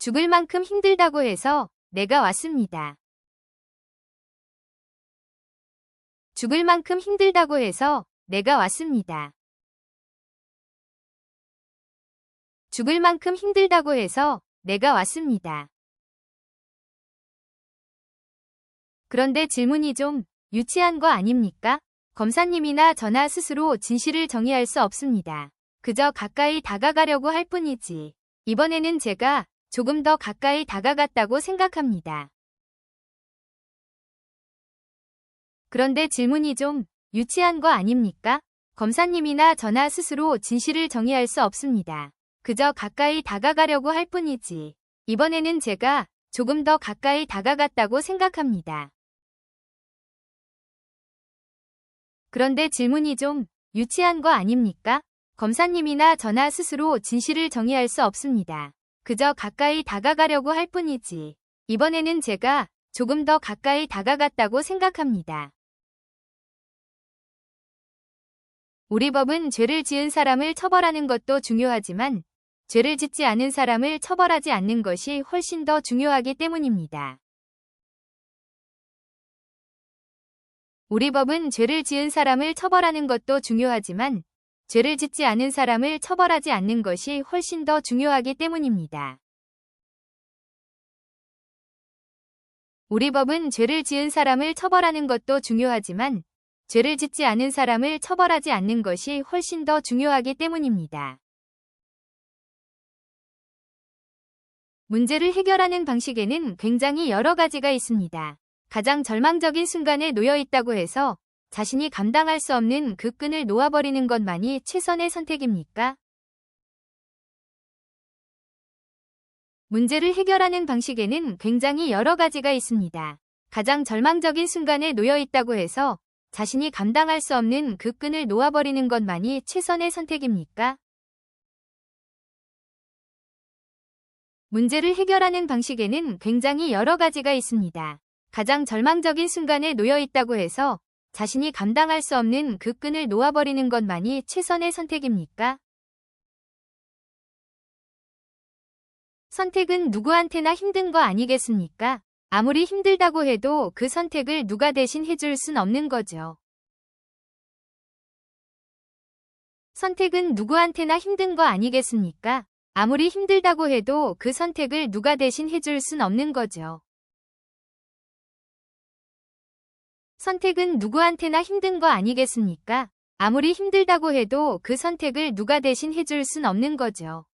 죽을 만큼 힘들다고 해서 내가 왔습니다. 죽을 만큼 힘들다고 해서 내가 왔습니다. 죽을 만큼 힘들다고 해서 내가 왔습니다. 그런데 질문이 좀 유치한 거 아닙니까? 검사님이나 저나 스스로 진실을 정의할 수 없습니다. 그저 가까이 다가가려고 할 뿐이지. 이번에는 제가 조금 더 가까이 다가갔다고 생각합니다. 그런데 질문이 좀 유치한 거 아닙니까? 검사님이나 저나 스스로 진실을 정의할 수 없습니다. 그저 가까이 다가가려고 할 뿐이지. 이번에는 제가 조금 더 가까이 다가갔다고 생각합니다. 그런데 질문이 좀 유치한 거 아닙니까? 검사님이나 저나 스스로 진실을 정의할 수 없습니다. 그저 가까이 다가가려고 할 뿐이지. 이번에는 제가 조금 더 가까이 다가갔다고 생각합니다. 우리 법은 죄를 지은 사람을 처벌하는 것도 중요하지만 죄를 짓지 않은 사람을 처벌하지 않는 것이 훨씬 더 중요하기 때문입니다. 우리 법은 죄를 지은 사람을 처벌하는 것도 중요하지만 죄를 짓지 않은 사람을 처벌하지 않는 것이 훨씬 더 중요하기 때문입니다. 우리 법은 죄를 지은 사람을 처벌하는 것도 중요하지만 죄를 짓지 않은 사람을 처벌하지 않는 것이 훨씬 더 중요하기 때문입니다. 문제를 해결하는 방식에는 굉장히 여러 가지가 있습니다. 가장 절망적인 순간에 놓여 있다고 해서 자신이 감당할 수 없는 그 끈을 놓아버리는 것만이 최선의 선택입니까? 문제를 해결하는 방식에는 굉장히 여러 가지가 있습니다. 가장 절망적인 순간에 놓여 있다고 해서 자신이 감당할 수 없는 그 끈을 놓아버리는 것만이 최선의 선택입니까? 문제를 해결하는 방식에는 굉장히 여러 가지가 있습니다. 가장 절망적인 순간에 놓여 있다고 해서 자신이 감당할 수 없는 그 끈을 놓아버리는 것만이 최선의 선택입니까? 선택은 누구한테나 힘든 거 아니겠습니까? 아무리 힘들다고 해도 그 선택을 누가 대신 해줄 순 없는 거죠. 선택은 누구한테나 힘든 거 아니겠습니까? 아무리 힘들다고 해도 그 선택을 누가 대신 해줄 순 없는 거죠. 선택은 누구한테나 힘든 거 아니겠습니까? 아무리 힘들다고 해도 그 선택을 누가 대신 해줄 순 없는 거죠.